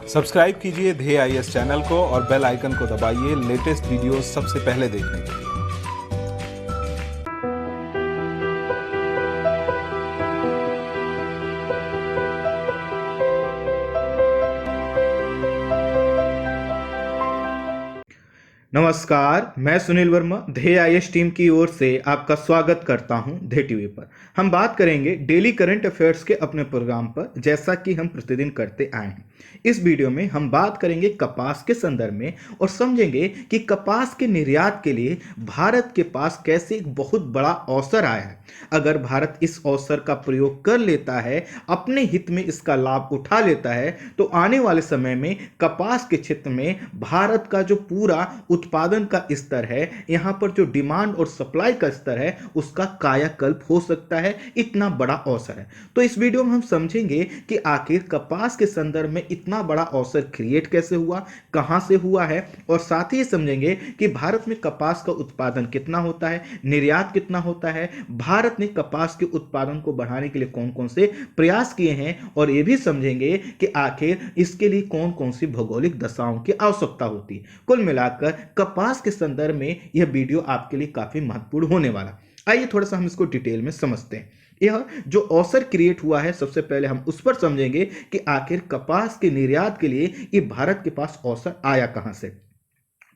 Subscribe कीजिए ध्येय IAS channel को और बेल आइकन को दबाइए लेटेस्ट वीडियो सबसे पहले देखने के लिए। नमस्कार, मैं सुनील वर्मा ध्येय आईएएस टीम की ओर से आपका स्वागत करता हूं ध्येय टीवी पर। हम बात करेंगे डेली करंट अफेयर्स के अपने प्रोग्राम पर, जैसा कि हम प्रतिदिन करते आए हैं। इस वीडियो में हम बात करेंगे कपास के संदर्भ में और समझेंगे कि कपास के निर्यात के लिए भारत के पास कैसे एक बहुत बड़ा अवसर आया है। अगर भारत इस अवसर का प्रयोग कर लेता है, अपने हित में इसका लाभ उठा लेता है, तो आने वाले समय में कपास के क्षेत्र में भारत का जो पूरा उत्पादन का स्तर है, यहाँ पर जो डिमांड और सप्लाई का स्तर है, उसका कायाकल्प हो सकता है। इतना बड़ा अवसर है। तो इस वीडियो में हम समझेंगे कि आखिर कपास के संदर्भ में इतना बड़ा अवसर क्रिएट कैसे हुआ, कहां से हुआ है, और साथ ही समझेंगे कि भारत में कपास का उत्पादन कितना होता है, निर्यात कितना होता है, भारत ने कपास के उत्पादन को बढ़ाने के लिए कौन कौन से प्रयास किए हैं, और यह भी समझेंगे कि आखिर इसके लिए कौन कौन सी भौगोलिक दशाओं की आवश्यकता होती है। कुल मिलाकर कपास के संदर्भ में यह वीडियो आपके लिए काफी महत्वपूर्ण होने वाला। आइए थोड़ा सा हम इसको डिटेल में समझते हैं। यह जो अवसर क्रिएट हुआ है, सबसे पहले हम उस पर समझेंगे कि आखिर कपास के निर्यात के लिए ये भारत के पास अवसर आया कहां से।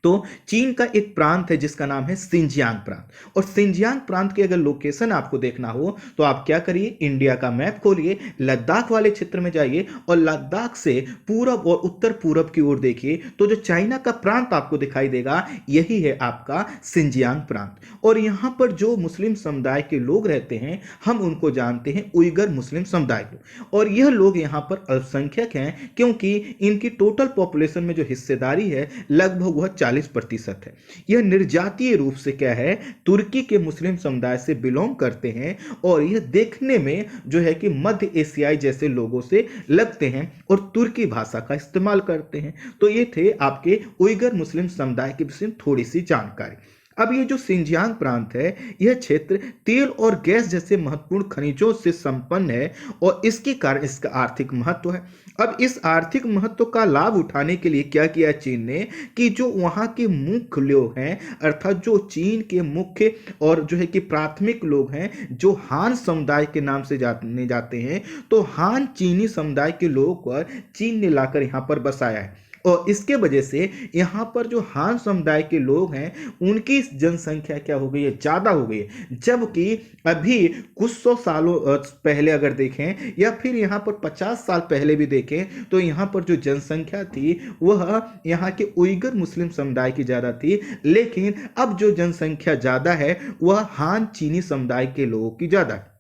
तो चीन का एक प्रांत है जिसका नाम है सिंजियांग प्रांत, और सिंजियांग प्रांत की अगर लोकेशन आपको देखना हो तो आप क्या करिए, इंडिया का मैप खोलिए, लद्दाख वाले क्षेत्र में जाइए और लद्दाख से पूरब और उत्तर पूरब की ओर देखिए, तो जो चाइना का प्रांत आपको दिखाई देगा, यही है आपका सिंजियांग प्रांत। और यहां पर जो मुस्लिम समुदाय के लोग रहते हैं, हम उनको जानते हैं उइगर मुस्लिम समुदाय को, और यह लोग यहां पर अल्पसंख्यक हैं, क्योंकि इनकी टोटल पॉपुलेशन में जो हिस्सेदारी है लगभग वह 40% है। यह निर्जातीय रूप से क्या है, तुर्की के मुस्लिम समुदाय से बिलोंग करते हैं, और यह देखने में जो है कि मध्य एशियाई जैसे लोगों से लगते हैं और तुर्की भाषा का इस्तेमाल करते हैं। तो ये थे आपके उइगर मुस्लिम समुदाय के विषय में थोड़ी सी जानकारी। अब ये जो सिंजियांग प्रांत है, यह क्षेत्र तेल और गैस जैसे महत्वपूर्ण खनिजों से संपन्न है, और इसके कारण इसका आर्थिक महत्व है। अब इस आर्थिक महत्व का लाभ उठाने के लिए क्या किया चीन ने, कि जो वहाँ के मुख्य लोग हैं, अर्थात जो चीन के मुख्य और जो है कि प्राथमिक लोग हैं, जो हान समुदाय के नाम से जाने जाते हैं, तो हान चीनी समुदाय के लोगों को चीन ने लाकर यहाँ पर बसाया है। और इसके वजह से यहाँ पर जो हान समुदाय के लोग हैं, उनकी जनसंख्या क्या हो गई है, ज़्यादा हो गई है। जबकि अभी कुछ 100 सालों पहले अगर देखें, या फिर यहाँ पर 50 साल पहले भी देखें, तो यहाँ पर जो जनसंख्या थी वह यहाँ के उइगर मुस्लिम समुदाय की ज़्यादा थी। लेकिन अब जो जनसंख्या ज़्यादा है वह हान चीनी समुदाय के लोगों की ज़्यादा है।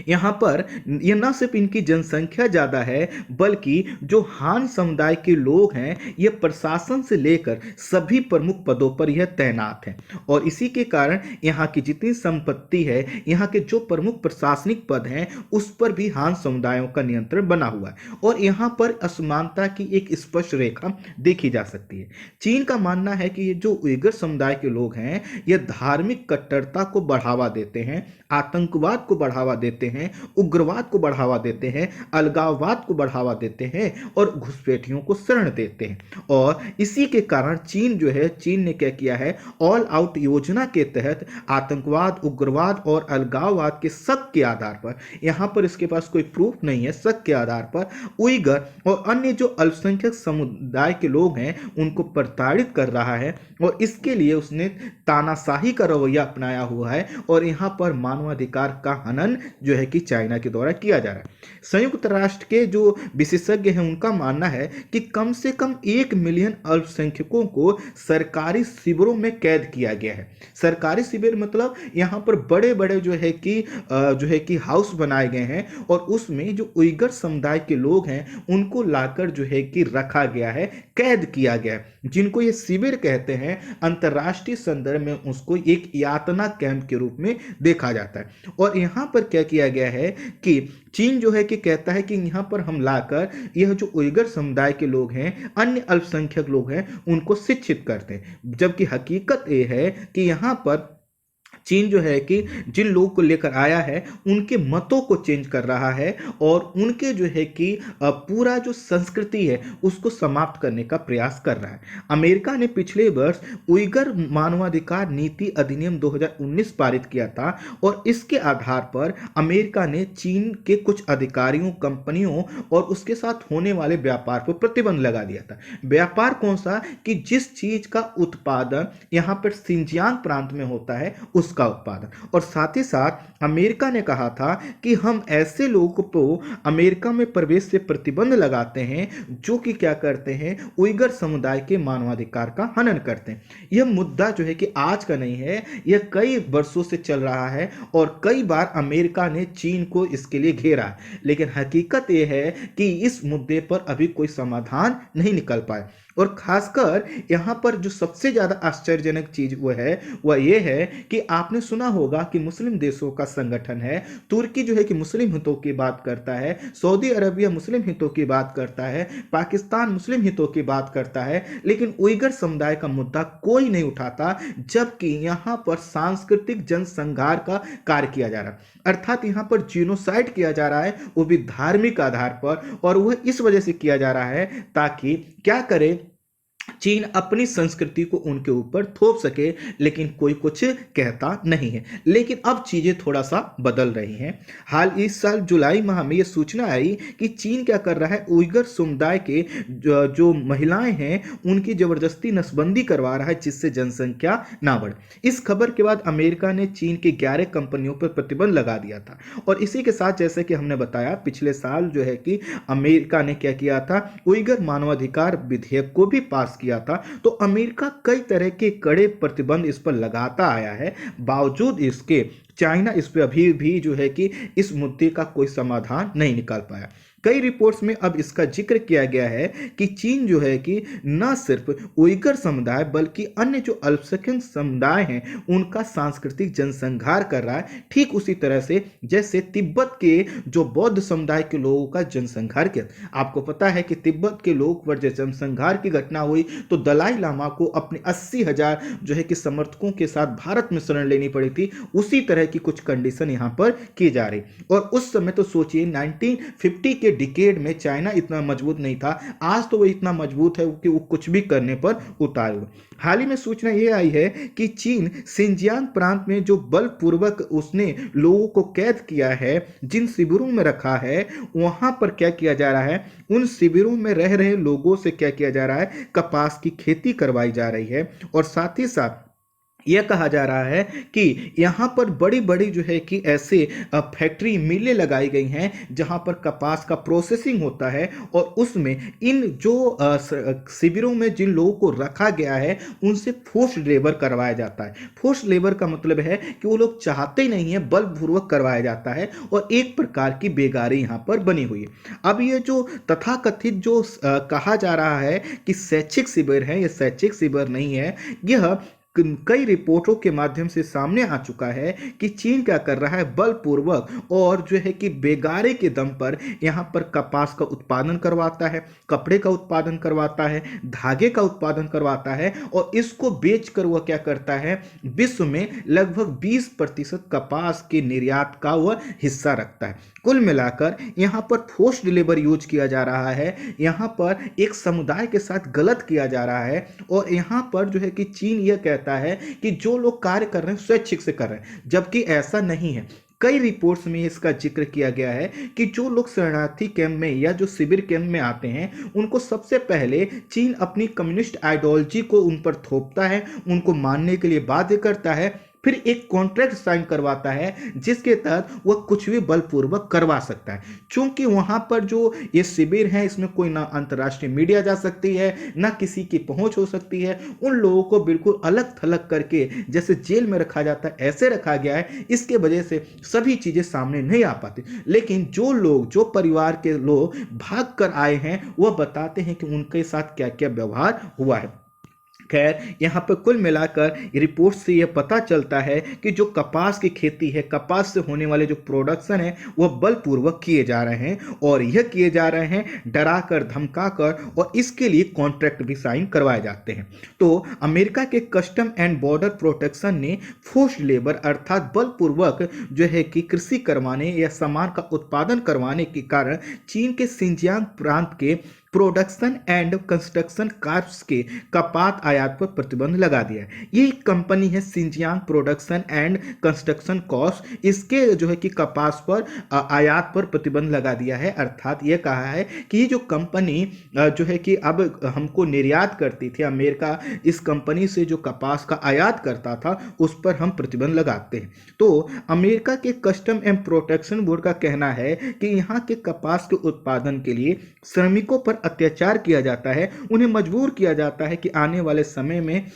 यहाँ पर यह न सिर्फ इनकी जनसंख्या ज़्यादा है, बल्कि जो हान समुदाय के लोग हैं, ये प्रशासन से लेकर सभी प्रमुख पदों पर यह तैनात हैं, और इसी के कारण यहाँ की जितनी संपत्ति है, यहाँ के जो प्रमुख प्रशासनिक पद हैं, उस पर भी हान समुदायों का नियंत्रण बना हुआ है, और यहाँ पर असमानता की एक स्पष्ट रेखा देखी जा सकती है। चीन का मानना है कि ये जो उइगर समुदाय के लोग हैं, ये धार्मिक कट्टरता को बढ़ावा देते हैं, आतंकवाद को बढ़ावा देते हैं, उग्रवाद को बढ़ावा देते हैं, अलगाववाद को बढ़ावा देते हैं, और घुसपैठियों को शरण देते हैं। और इसी के कारण चीन जो है, चीन ने क्या किया है, ऑल आउट योजना के तहत आतंकवाद, उग्रवाद और अलगाववाद के शक के आधार पर, यहां पर इसके पास कोई प्रूफ नहीं है, शक के आधार पर उइगर और अन्य जो अल्पसंख्यक समुदाय के लोग हैं उनको प्रताड़ित कर रहा है, और इसके लिए उसने तानाशाही का रवैया अपनाया हुआ है, और यहां पर मानवाधिकार का हनन जो है कि चाइना के द्वारा किया जा रहा है। संयुक्त राष्ट्र के जो विशेषज्ञ हैं, उनका मानना है कि कम से कम 1 मिलियन अल्पसंख्यकों को सरकारी शिविरों में कैद किया गया है। सरकारी शिविर मतलब यहाँ पर बड़े बड़े जो है कि हाउस बनाए गए हैं, और उसमें जो उइगर समुदाय के लोग हैं उनको लाकर जो है कि रखा गया है, कैद किया गया है, जिनको ये शिविर कहते हैं। अंतर्राष्ट्रीय संदर्भ में उसको एक यातना कैंप के रूप में देखा जाता है। और यहाँ पर क्या किया गया है कि चीन जो है कि कहता है कि यहाँ पर हम लाकर यह जो उइगर समुदाय के लोग हैं, अन्य अल्पसंख्यक लोग हैं, उनको शिक्षित करते हैं, जबकि हकीकत ये है कि यहाँ पर चीन जो है कि जिन लोगों को लेकर आया है उनके मतों को चेंज कर रहा है और उनके जो है कि पूरा जो संस्कृति है उसको समाप्त करने का प्रयास कर रहा है। अमेरिका ने पिछले वर्ष उइगर मानवाधिकार नीति अधिनियम 2019 पारित किया था और इसके आधार पर अमेरिका ने चीन के कुछ अधिकारियों, कंपनियों और उसके साथ होने वाले व्यापार पर प्रतिबंध लगा दिया था। व्यापार कौन सा? कि जिस चीज का उत्पादन यहां पर सिंजियांग प्रांत में होता है उसका उत्पादन। और साथ ही साथ अमेरिका ने कहा था कि हम ऐसे लोगों को अमेरिका में प्रवेश से प्रतिबंध लगाते हैं जो कि क्या करते हैं, उइगर समुदाय के मानवाधिकार का हनन करते हैं। यह मुद्दा जो है कि आज का नहीं है, यह कई वर्षों से चल रहा है और कई बार अमेरिका ने चीन को इसके लिए घेरा है, लेकिन हकीकत यह है कि इस मुद्दे पर अभी कोई समाधान नहीं निकल पाया। और खासकर यहाँ पर जो सबसे ज़्यादा आश्चर्यजनक चीज़ वह ये है कि आपने सुना होगा कि मुस्लिम देशों का संगठन है, तुर्की जो है कि मुस्लिम हितों की बात करता है, सऊदी अरबिया मुस्लिम हितों की बात करता है, पाकिस्तान मुस्लिम हितों की बात करता है, लेकिन उइगर समुदाय का मुद्दा कोई नहीं उठाता, जबकि यहाँ पर सांस्कृतिक जनसंहार का कार्य किया जा रहा है। अर्थात यहाँ पर जीनोसाइड किया जा रहा है, वो भी धार्मिक आधार पर, और वह इस वजह से किया जा रहा है ताकि क्या करे, चीन अपनी संस्कृति को उनके ऊपर थोप सके, लेकिन कोई कुछ कहता नहीं है। लेकिन अब चीजें थोड़ा सा बदल रही हैं। इस साल जुलाई माह में यह सूचना आई कि चीन क्या कर रहा है, उइगर समुदाय के जो महिलाएं हैं उनकी जबरदस्ती नसबंदी करवा रहा है, जिससे जनसंख्या ना बढ़े। इस खबर के बाद अमेरिका ने चीन की 11 कंपनियों पर प्रतिबंध लगा दिया था। और इसी के साथ जैसे कि हमने बताया, पिछले साल जो है कि अमेरिका ने क्या किया था, उइगर मानवाधिकार विधेयक को भी पास किया था। तो अमेरिका कई तरह के कड़े प्रतिबंध इस पर लगाता आया है, बावजूद इसके चाइना इस पर अभी भी जो है कि इस मुद्दे का कोई समाधान नहीं निकाल पाया। कई रिपोर्ट्स में अब इसका जिक्र किया गया है कि चीन जो है कि न सिर्फ उइगर समुदाय बल्कि अन्य जो अल्पसंख्यक समुदाय हैं उनका सांस्कृतिक जनसंहार कर रहा है, ठीक उसी तरह से जैसे तिब्बत के जो बौद्ध समुदाय के लोगों का जनसंहार किया। आपको पता है कि तिब्बत के लोग पर जब जनसंहार की घटना हुई तो दलाई लामा को अपने 80,000 जो है कि समर्थकों के साथ भारत में शरण लेनी पड़ी थी। उसी तरह की कुछ कंडीशन यहाँ पर की जा रही। और उस समय तो सोचिए 1950 के डिकेड में चाइना इतना मजबूत नहीं था, आज तो वो इतना मजबूत है कि वो कुछ भी करने पर उतार हुए। हाल ही में सूचना ये आई है कि चीन सिंजियांग प्रांत में जो बलपूर्वक उसने लोगों को कैद किया है, जिन शिविरों में रखा है, वहां पर क्या किया जा रहा है, उन शिविरों में रह रहे लोगों से क्या किया जा रहा है, कपास की खेती करवाई जा रही है। और साथ ही साथ यह कहा जा रहा है कि यहाँ पर बड़ी बड़ी जो है कि ऐसे फैक्ट्री मिलें लगाई गई हैं जहाँ पर कपास का प्रोसेसिंग होता है, और उसमें इन जो शिविरों में जिन लोगों को रखा गया है उनसे फोर्स्ड लेबर करवाया जाता है। फोर्स्ड लेबर का मतलब है कि वो लोग चाहते ही नहीं है, बलपूर्वक करवाया जाता है, और एक प्रकार की बेगारी यहाँ पर बनी हुई है। अब ये जो तथाकथित जो कहा जा रहा है कि शैक्षिक शिविर है, ये शैक्षिक शिविर नहीं है। यह कई रिपोर्टों के माध्यम से सामने आ चुका है कि चीन क्या कर रहा है, बलपूर्वक और जो है कि बेगारे के दम पर यहाँ पर कपास का उत्पादन करवाता है, कपड़े का उत्पादन करवाता है, धागे का उत्पादन करवाता है, और इसको बेचकर वह क्या करता है, विश्व में लगभग 20% कपास के निर्यात का वह हिस्सा रखता है। कुल मिलाकर यहाँ पर फोर्स्ड लेबर यूज किया जा रहा है, यहाँ पर एक समुदाय के साथ गलत किया जा रहा है, और यहाँ पर जो है कि चीन यह कहता है कि जो लोग कार्य कर रहे हैं स्वैच्छिक से कर रहे हैं, जबकि ऐसा नहीं है। कई रिपोर्ट्स में इसका जिक्र किया गया है कि जो लोग शरणार्थी कैंप में या जो शिविर कैंप में आते हैं उनको सबसे पहले चीन अपनी कम्युनिस्ट आइडियोलॉजी को उन पर थोपता है, उनको मानने के लिए बाध्य करता है, फिर एक कॉन्ट्रैक्ट साइन करवाता है जिसके तहत वह कुछ भी बलपूर्वक करवा सकता है। क्योंकि वहां पर जो ये शिविर है इसमें कोई ना अंतर्राष्ट्रीय मीडिया जा सकती है, ना किसी की पहुंच हो सकती है। उन लोगों को बिल्कुल अलग थलग करके जैसे जेल में रखा जाता है ऐसे रखा गया है। इसके वजह से सभी चीजें सामने नहीं आ पाती। लेकिन जो लोग, जो परिवार के लोग भाग कर आए हैं वह बताते हैं कि उनके साथ क्या क्या व्यवहार हुआ है। खैर यहाँ पर कुल मिलाकर रिपोर्ट से यह पता चलता है कि जो कपास की खेती है, कपास से होने वाले जो प्रोडक्शन है वह बलपूर्वक किए जा रहे हैं, और यह किए जा रहे हैं डरा कर धमका कर, और इसके लिए कॉन्ट्रैक्ट भी साइन करवाए जाते हैं। तो अमेरिका के कस्टम एंड बॉर्डर प्रोटेक्शन ने फोर्स्ड लेबर अर्थात बलपूर्वक जो है कि कृषि करवाने या सामान का उत्पादन करवाने के कारण चीन के सिंजियांग प्रांत के प्रोडक्शन एंड कंस्ट्रक्शन कार्ब्स के कपास आयात पर प्रतिबंध लगा दिया है। ये एक कंपनी है Xinjiang production and construction cost, इसके जो है कि कपास पर आयात पर प्रतिबंध लगा दिया है। अर्थात ये कहा है कि ये जो कंपनी जो है कि अब हमको निर्यात करती थी, अमेरिका इस कंपनी से जो कपास का आयात करता था उस पर हम प्रतिबंध लगाते हैं। तो अमेरिका के कस्टम एंड प्रोटेक्शन बोर्ड का कहना है कि यहाँ के कपास के उत्पादन के लिए श्रमिकों पर अत्याचार किया जाता है, उन्हें मजबूर किया जाता है कि आने वाले समय में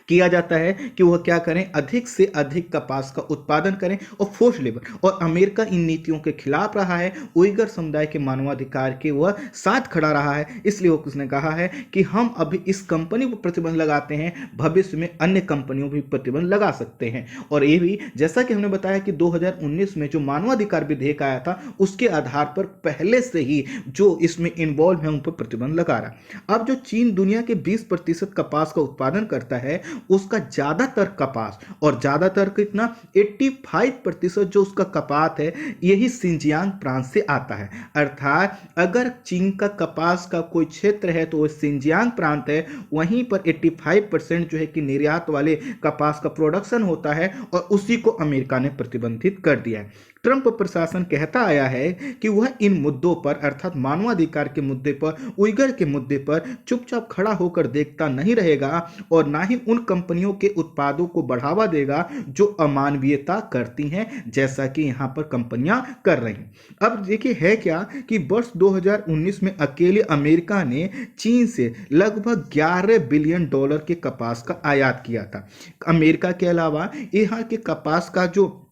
किया जाता है कि वह क्या करें, अधिक से अधिक कपास का उत्पादन करें और फोर्स लेबर। और अमेरिका इन नीतियों के खिलाफ रहा है, उइगर समुदाय के मानवाधिकार के वह साथ खड़ा रहा है। इसलिए वो उसने कहा है कि हम अभी इस कंपनी पर प्रतिबंध लगाते हैं, भविष्य में अन्य कंपनियों पर प्रतिबंध लगा सकते हैं। और ये भी जैसा कि हमने बताया कि 2019 में जो मानवाधिकार विधेयक आया था उसके आधार पर पहले से ही जो इसमें इन्वॉल्व है उन पर प्रतिबंध लगा रहा। अब जो चीन दुनिया के 20% कपास का उत्पादन करता है, उसका ज्यादातर कपास, और ज्यादातर कितना 85% जो उसका कपास है यही सिंजियांग प्रांत से आता है। अर्थात अगर चीन का कपास का कोई क्षेत्र है तो वह सिंजियांग प्रांत है, वहीं पर 85% जो है कि निर्यात वाले कपास का प्रोडक्शन होता है, और उसी को अमेरिका ने प्रतिबंधित कर दिया है। ट्रंप प्रशासन कहता आया है कि वह इन मुद्दों पर अर्थात मानवाधिकार के मुद्दे पर, उइगर के मुद्दे पर चुपचाप खड़ा होकर देखता नहीं रहेगा, और ना ही उन कंपनियों के उत्पादों को बढ़ावा देगा जो अमानवीयता करती हैं, जैसा कि यहां पर कंपनियां कर रही हैं। अब देखिए है क्या कि वर्ष 2019 में अकेले अमेरिका ने चीन से लगभग $11 बिलियन के कपास का आयात किया था। अमेरिका के अलावा यहाँ के कपास का जो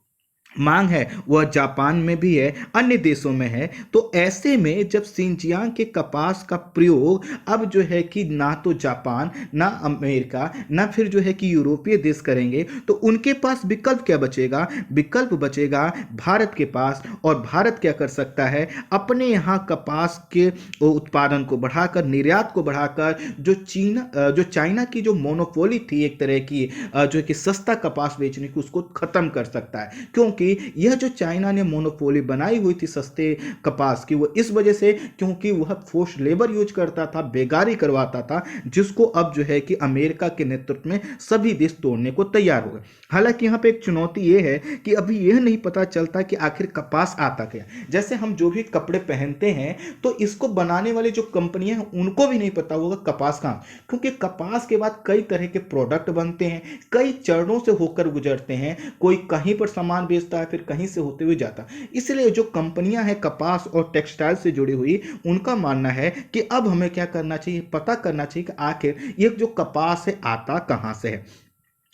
मांग है वह जापान में भी है, अन्य देशों में है। तो ऐसे में जब सिंजियांग के कपास का प्रयोग अब जो है कि ना तो जापान, ना अमेरिका, ना फिर जो है कि यूरोपीय देश करेंगे, तो उनके पास विकल्प क्या बचेगा? विकल्प बचेगा भारत के पास। और भारत क्या कर सकता है? अपने यहाँ कपास के उत्पादन को बढ़ाकर, निर्यात को बढ़ाकर, जो चाइना की जो मोनोपोली थी एक तरह की जो कि सस्ता कपास बेचने की, उसको खत्म कर सकता है। क्योंकि यह जो चाइना ने मोनोपोली बनाई हुई थी सस्ते कपास की, वो इस वजह से क्योंकि वह फोर्स लेबर यूज करता था, बेगारी करवाता था, जिसको अब जो है कि अमेरिका के नेतृत्व में सभी देश तोड़ने को तैयार हो गए। हालांकि यहाँ पे एक चुनौती यह है कि अभी यह नहीं पता चलता कि आखिर कपास आता क्या। जैसे हम जो भी कपड़े पहनते हैं तो इसको बनाने वाली जो कंपनियां हैं उनको भी नहीं पता होगा कपास कहाँ, क्योंकि कपास के बाद कई तरह के प्रोडक्ट बनते हैं, कई चरणों से होकर गुजरते हैं, कोई कहीं पर सामान बेचता है, फिर कहीं से होते हुए जाता। इसलिए जो कंपनियां हैं कपास और टेक्सटाइल से जुड़ी हुई, उनका मानना है कि अब हमें क्या करना चाहिए, पता करना चाहिए कि आखिर ये जो कपास है आता कहां से है।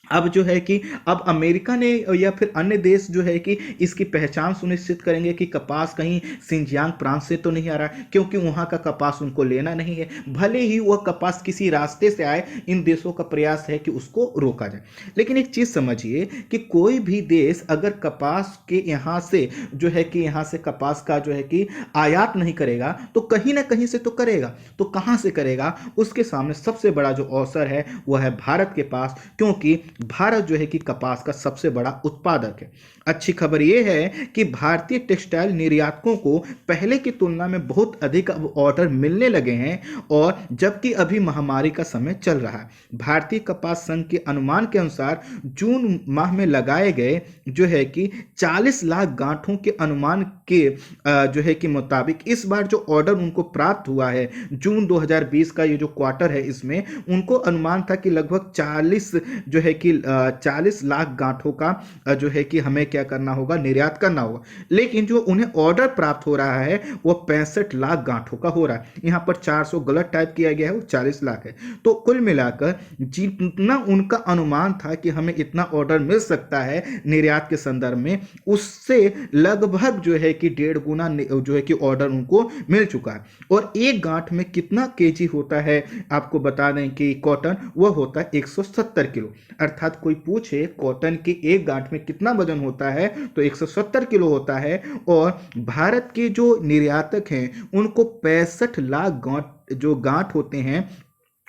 अब जो है कि अब अमेरिका ने या फिर अन्य देश जो है कि इसकी पहचान सुनिश्चित करेंगे कि कपास कहीं सिंजियांग प्रांत से तो नहीं आ रहा, क्योंकि वहाँ का कपास उनको लेना नहीं है। भले ही वह कपास किसी रास्ते से आए, इन देशों का प्रयास है कि उसको रोका जाए। लेकिन एक चीज़ समझिए कि कोई भी देश अगर कपास के यहाँ से जो है कि यहाँ से कपास का जो है कि आयात नहीं करेगा तो कहीं ना कहीं से तो करेगा। तो कहाँ से करेगा? उसके सामने सबसे बड़ा जो अवसर है वह है भारत के पास, क्योंकि भारत जो है कि कपास का सबसे बड़ा उत्पादक है। अच्छी खबर यह है कि भारतीय टेक्सटाइल निर्यातकों को पहले की तुलना में बहुत अधिक अब ऑर्डर मिलने लगे हैं, और जबकि अभी महामारी का समय चल रहा है। भारतीय कपास संघ के अनुमान के अनुसार जून माह में लगाए गए जो है कि 40 लाख गांठों के अनुमान के जो है कि मुताबिक इस बार जो ऑर्डर उनको प्राप्त हुआ है जून 2020 का ये जो क्वार्टर है, इसमें उनको अनुमान था कि लगभग 40 जो है कि कि 40 लाख गांठों का जो है कि हमें क्या करना होगा, निर्यात करना होगा। लेकिन जो उन्हें ऑर्डर प्राप्त हो रहा है वो 65 लाख गांठों का हो रहा है। यहाँ पर 400 गलत टाइप किया गया है, वो 40 लाख है। तो कुल मिलाकर जितना उनका अनुमान था कि हमें इतना ऑर्डर मिल सकता है निर्यात के संदर्भ में, उससे लगभग जो है कि 1.5 गुना जो है कि ऑर्डर उनको मिल चुका है। और एक गांठ में कितना केजी होता है आपको बता दें कि कॉटन वह होता है 170 किलो। अर्थात कोई पूछे कॉटन के एक गांठ में कितना वजन होता है तो 170 किलो होता है। और भारत के जो निर्यातक हैं उनको 65 लाख गांठ होते हैं,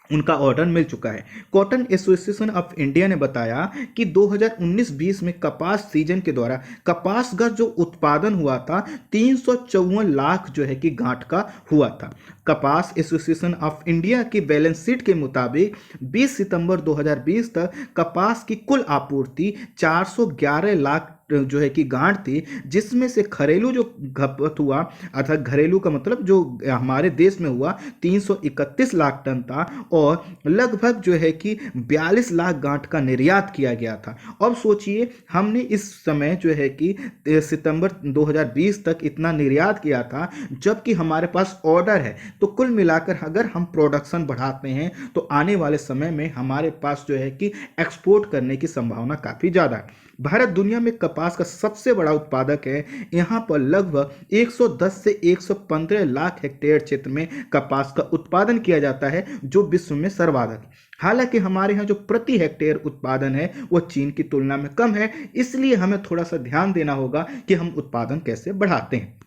उनका ऑर्डर मिल चुका है। कॉटन एसोसिएशन ऑफ इंडिया ने बताया कि 2019-20 में कपास सीजन के दौरान कपास का जो उत्पादन हुआ था 354 लाख जो है कि गांठ का हुआ था। कपास एसोसिएशन ऑफ इंडिया की बैलेंस शीट के मुताबिक 20 सितंबर 2020 तक कपास की कुल आपूर्ति 411 लाख जो है कि गांठ थी, जिसमें से घरेलू जो खपत हुआ, अर्थात घरेलू का मतलब जो हमारे देश में हुआ 331 लाख टन था। और लगभग जो है कि 42 लाख गांठ का निर्यात किया गया था। अब सोचिए हमने इस समय जो है कि सितंबर 2020 तक इतना निर्यात किया था, जबकि हमारे पास ऑर्डर है। तो कुल मिलाकर अगर हम प्रोडक्शन बढ़ाते हैं तो आने वाले समय में हमारे पास जो है कि एक्सपोर्ट करने की संभावना काफ़ी ज़्यादा है। भारत दुनिया में कपास का सबसे बड़ा उत्पादक है। यहाँ पर लगभग 110 से 115 लाख हेक्टेयर क्षेत्र में कपास का उत्पादन किया जाता है, जो विश्व में सर्वाधिक है। हालांकि हमारे यहाँ जो प्रति हेक्टेयर उत्पादन है वो चीन की तुलना में कम है, इसलिए हमें थोड़ा सा ध्यान देना होगा कि हम उत्पादन कैसे बढ़ाते हैं।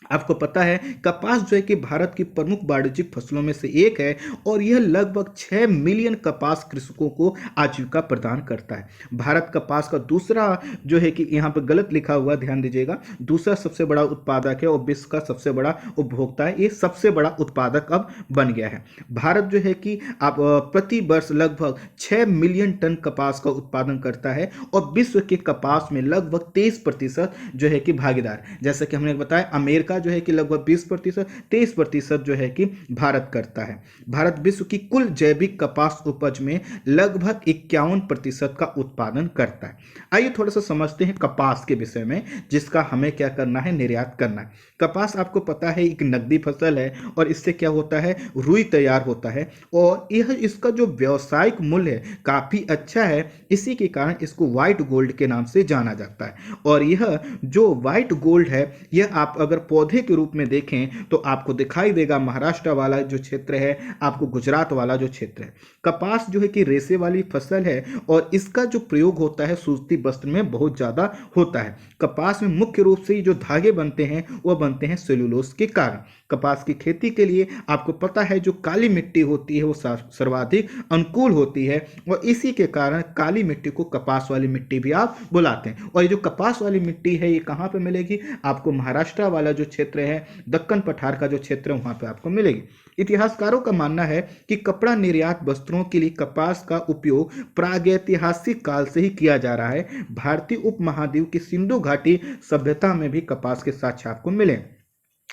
आपको पता है कपास जो है कि भारत की प्रमुख वाणिज्यिक फसलों में से एक है और यह लगभग 6 मिलियन कपास कृषकों को आजीविका प्रदान करता है। भारत कपास का दूसरा जो है कि यहाँ पर गलत लिखा हुआ, ध्यान दीजिएगा, दूसरा सबसे बड़ा उत्पादक है और विश्व का सबसे बड़ा उपभोक्ता है। ये सबसे बड़ा उत्पादक अब बन गया है। भारत जो है कि आप प्रति वर्ष लगभग 6 मिलियन टन कपास का उत्पादन करता है और विश्व के कपास में लगभग 23% जो है कि भागीदार। जैसा कि हमने बताया अमेरिका जो है कि लगभग 20%, 23% जो है कि भारत करता है। भारत विश्व की कुल जैविक कपास उपज में लगभग 51% का उत्पादन करता है। आइए थोड़ा सा समझते हैं कपास के विषय में, जिसका हमें क्या करना है, निर्यात करना है। कपास आपको पता है एक नकदी फसल है और इससे क्या होता है, रुई तैयार होता है और यह इसका जो व्यावसायिक मूल्य है काफी अच्छा है। इसी के कारण इसको व्हाइट गोल्ड के नाम से जाना जाता है। और यह जो व्हाइट गोल्ड है, यह आप अगर पौधे के रूप में देखें तो आपको दिखाई देगा महाराष्ट्र वाला जो क्षेत्र है, आपको गुजरात वाला जो क्षेत्र है। कपास जो है कि रेशे वाली फसल है और इसका जो प्रयोग होता है सूती वस्त्र में बहुत ज्यादा होता है। कपास में मुख्य रूप से जो धागे बनते हैं वह बनते हैं सेलुलोज के कारण। कपास की खेती के लिए आपको पता है जो काली मिट्टी होती है वो सर्वाधिक अनुकूल होती है और इसी के कारण काली मिट्टी को कपास वाली मिट्टी भी आप बुलाते हैं। और ये जो कपास वाली मिट्टी है ये कहाँ पे मिलेगी, आपको महाराष्ट्र वाला जो क्षेत्र है, दक्कन पठार का जो क्षेत्र है वहां पे आपको मिलेगी। इतिहासकारों का मानना है कि कपड़ा निर्यात वस्त्रों के लिए कपास का उपयोग प्रागैतिहासिक काल से ही किया जा रहा है। भारतीय उपमहाद्वीप की सिंधु घाटी सभ्यता में भी कपास के साक्ष्य आपको मिले।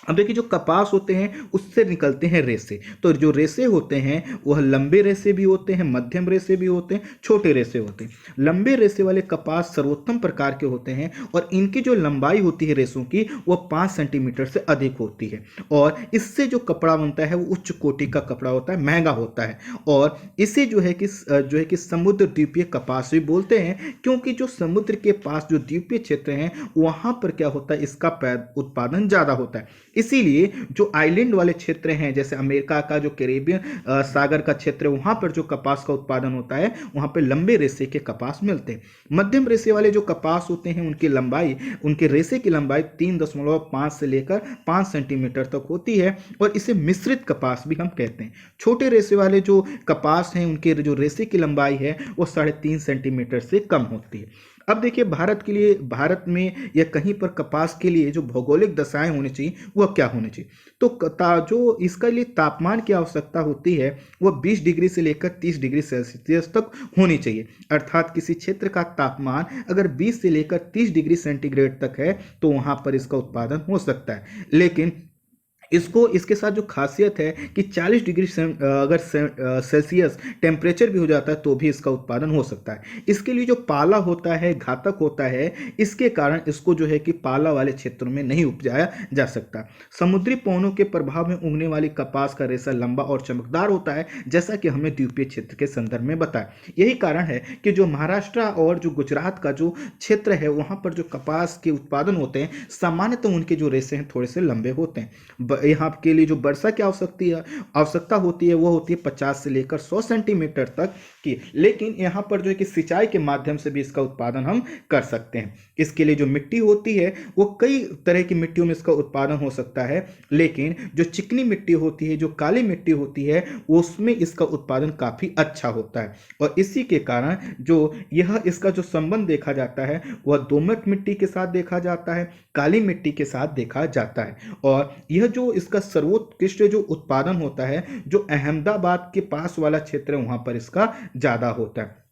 अब देखिए जो कपास होते हैं उससे निकलते हैं रेशे। तो जो रेशे होते हैं वह लंबे रेशे भी होते हैं, मध्यम रेशे भी होते हैं, छोटे रेशे होते हैं। लंबे रेशे वाले कपास सर्वोत्तम प्रकार के होते हैं और इनकी जो लंबाई होती है रेशों की वह 5 सेंटीमीटर से अधिक होती है और इससे जो कपड़ा बनता है वो उच्च कोटि का कपड़ा होता है, महंगा होता है। और इसे जो है कि समुद्र द्वीपीय कपास भी बोलते हैं, क्योंकि जो समुद्र के पास जो द्वीपीय क्षेत्र हैं वहां पर क्या होता है, इसका उत्पादन ज्यादा होता है। इसीलिए जो आइलैंड वाले क्षेत्र हैं, जैसे अमेरिका का जो कैरेबियन सागर का क्षेत्र है, वहां पर जो कपास का उत्पादन होता है वहां पर लंबे रेशे के कपास मिलते हैं। मध्यम रेशे वाले जो कपास होते हैं उनके रेशे की लंबाई 3.5 से लेकर 5 सेंटीमीटर तक होती है और इसे मिश्रित कपास भी हम कहते हैं। छोटे रेशे वाले जो कपास हैं उनके जो रेशे की लंबाई है वो 3.5 सेंटीमीटर से कम होती है। अब देखिए भारत में या कहीं पर कपास के लिए जो भौगोलिक दशाएं होनी चाहिए वह क्या होनी चाहिए, तो जो इसके लिए तापमान की आवश्यकता होती है वह 20 डिग्री से लेकर 30 डिग्री सेल्सियस तक होनी चाहिए। अर्थात किसी क्षेत्र का तापमान अगर 20 से लेकर 30 डिग्री सेंटीग्रेड तक है तो वहां पर इसका उत्पादन हो सकता है। लेकिन इसको इसके साथ जो खासियत है कि 40 डिग्री अगर सेल्सियस टेम्परेचर भी हो जाता है तो भी इसका उत्पादन हो सकता है। इसके लिए जो पाला होता है घातक होता है, इसके कारण इसको जो है कि पाला वाले क्षेत्रों में नहीं उपजाया जा सकता। समुद्री पवनों के प्रभाव में उगने वाली कपास का रेशा लंबा और चमकदार होता है, जैसा कि हमने द्वीपीय क्षेत्र के संदर्भ में बताया। यही कारण है कि जो महाराष्ट्र और जो गुजरात का जो क्षेत्र है वहां पर जो कपास के उत्पादन होते हैं, सामान्यतः उनके जो रेशे हैं थोड़े से लंबे होते हैं। यहाँ के लिए जो वर्षा की आवश्यकता होती है वो होती है 50 से लेकर 100 सेंटीमीटर तक की, लेकिन यहाँ पर जो है कि सिंचाई के माध्यम से भी इसका उत्पादन हम कर सकते हैं। इसके लिए जो मिट्टी होती है वो कई तरह की मिट्टियों में इसका उत्पादन हो सकता है, लेकिन जो चिकनी मिट्टी होती है, जो काली मिट्टी होती है, उसमें इसका उत्पादन काफी अच्छा होता है। और इसी के कारण जो यह इसका जो संबंध देखा जाता है वह दोमट मिट्टी के साथ देखा जाता है, काली मिट्टी के साथ देखा जाता है। और यह जो इसका सर्वोत्कृष्ट जो उत्पादन होता है, जो अहमदाबाद के पास वाला क्षेत्र है वहां पर इसका ज्यादा होता है।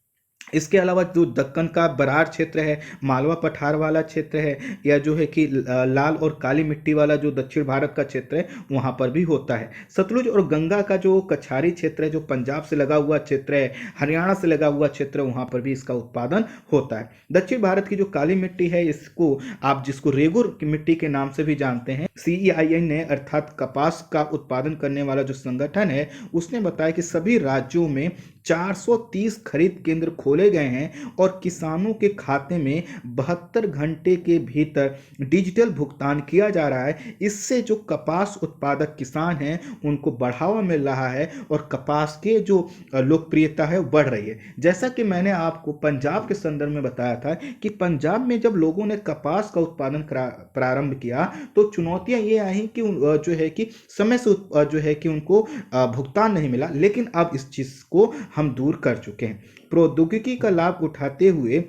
इसके अलावा जो दक्कन का बरार क्षेत्र है, मालवा पठार वाला क्षेत्र है, या जो है कि लाल और काली मिट्टी वाला जो दक्षिण भारत का क्षेत्र है वहां पर भी होता है। सतलुज और गंगा का जो कछारी क्षेत्र है, जो पंजाब से लगा हुआ क्षेत्र है, हरियाणा से लगा हुआ क्षेत्र है, वहां पर भी इसका उत्पादन होता है। दक्षिण भारत की जो काली मिट्टी है, इसको आप जिसको रेगुर की मिट्टी के नाम से भी जानते हैं, CEIN ने अर्थात कपास का उत्पादन करने वाला जो संगठन है उसने बताया कि सभी राज्यों में 430 खरीद केंद्र खोले गए हैं और किसानों के खाते में 72 घंटे के भीतर डिजिटल भुगतान किया जा रहा है। इससे जो कपास उत्पादक किसान हैं उनको बढ़ावा मिल रहा है और कपास के जो लोकप्रियता है बढ़ रही है। जैसा कि मैंने आपको पंजाब के संदर्भ में बताया था कि पंजाब में जब लोगों ने कपास का उत्पादन प्रारंभ किया तो चुनौतियां ये आई कि जो है कि समय से जो है कि उनको भुगतान नहीं मिला, लेकिन अब इस चीज को हम दूर कर चुके हैं। प्रौद्योगिकी का लाभ उठाते हुए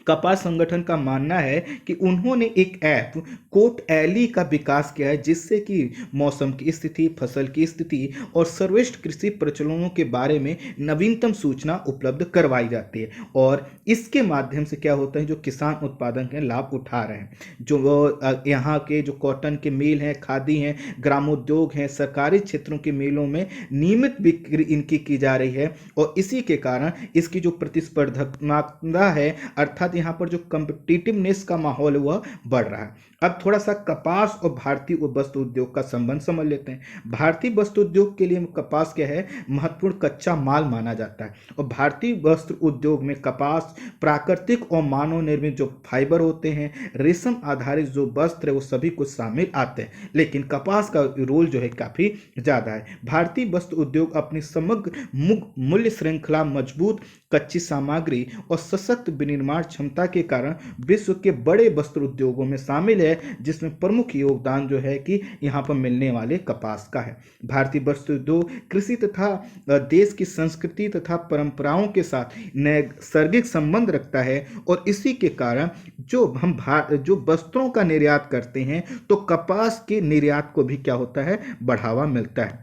कपास संगठन का मानना है कि उन्होंने एक ऐप कोट एली का विकास किया है, जिससे कि मौसम की स्थिति, फसल की स्थिति और सर्वश्रेष्ठ कृषि प्रचलनों के बारे में नवीनतम सूचना उपलब्ध करवाई जाती है। और इसके माध्यम से क्या होता है, जो किसान उत्पादन के लाभ उठा रहे हैं, जो यहाँ के जो कॉटन के मिल हैं, खादी हैं, ग्रामोद्योग हैं, सरकारी क्षेत्रों के मिलों में नियमित बिक्री इनकी की जा रही है। और इसी के कारण इसकी जो प्रतिस्पर्धात्मकता है, अर्थात यहाँ पर जो कॉम्पिटिटिवनेस का माहौल है वह बढ़ रहा है। अब थोड़ा सा कपास और भारतीय वस्त्र उद्योग का संबंध समझ लेते हैं। भारतीय वस्त्र उद्योग के लिए कपास क्या है, महत्वपूर्ण कच्चा माल माना जाता है। और भारतीय वस्त्र उद्योग में कपास, प्राकृतिक और मानव निर्मित जो फाइबर होते हैं, रेशम आधारित जो वस्त्र है वो सभी कुछ शामिल आते हैं, लेकिन कपास का रोल जो है काफी ज्यादा है। भारतीय वस्त्र उद्योग अपनी समग्र मूल्य श्रृंखला, मजबूत कच्ची सामग्री और सशक्त विनिर्माण क्षमता के कारण विश्व के बड़े वस्त्र उद्योगों में शामिल है, जिसमें प्रमुख योगदान जो है कि यहाँ पर मिलने वाले कपास का है। भारतीय वस्त्र उद्योग कृषि तथा देश की संस्कृति तथा परंपराओं के साथ नैसर्गिक संबंध रखता है, और इसी के कारण जो हम जो वस्त्रों का निर्यात करते हैं तो कपास के निर्यात को भी क्या होता है, बढ़ावा मिलता है।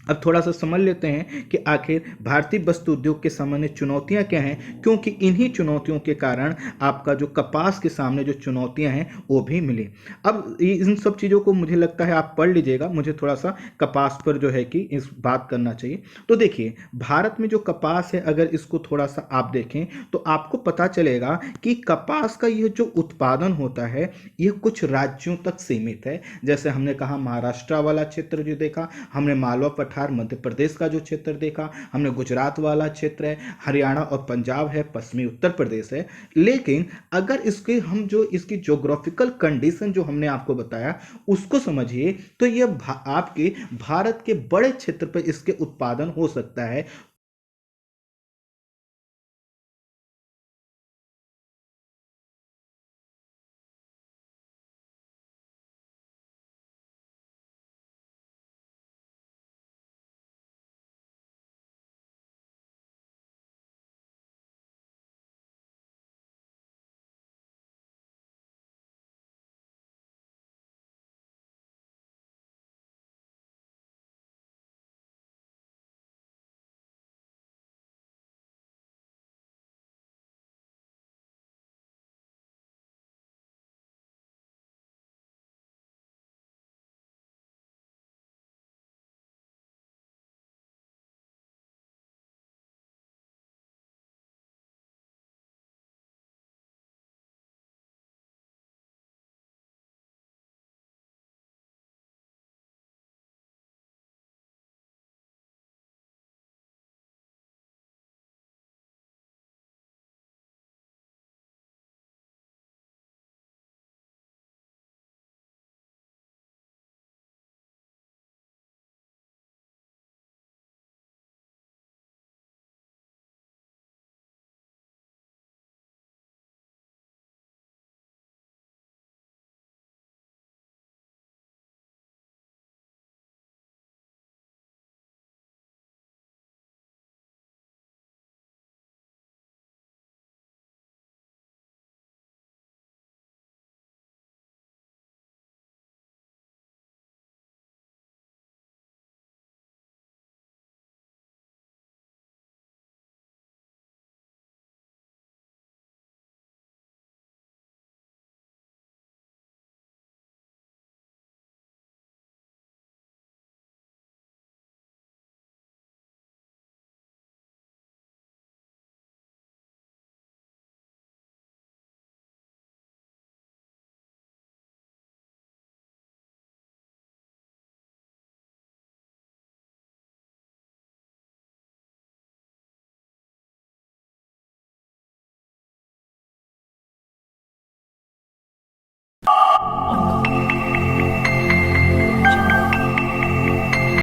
अब थोड़ा सा समझ लेते हैं कि आखिर भारतीय वस्त्र उद्योग के सामने चुनौतियां क्या हैं, क्योंकि इन्हीं चुनौतियों के कारण आपका जो कपास के सामने जो चुनौतियां हैं वो भी मिली। अब इन सब चीज़ों को मुझे लगता है आप पढ़ लीजिएगा, मुझे थोड़ा सा कपास पर जो है कि इस बात करना चाहिए। तो देखिए, भारत में जो कपास है अगर इसको थोड़ा सा आप देखें तो आपको पता चलेगा कि कपास का यह जो उत्पादन होता है यह कुछ राज्यों तक सीमित है। जैसे हमने कहा महाराष्ट्र वाला क्षेत्र जो देखा, हमने मालवा मध्य प्रदेश का जो क्षेत्र देखा, हमने गुजरात वाला क्षेत्र है, हरियाणा और पंजाब है, पश्चिमी उत्तर प्रदेश है। लेकिन अगर इसके हम जो इसकी ज्योग्राफिकल कंडीशन जो हमने आपको बताया उसको समझिए तो यह आपके भारत के बड़े क्षेत्र पर इसके उत्पादन हो सकता है।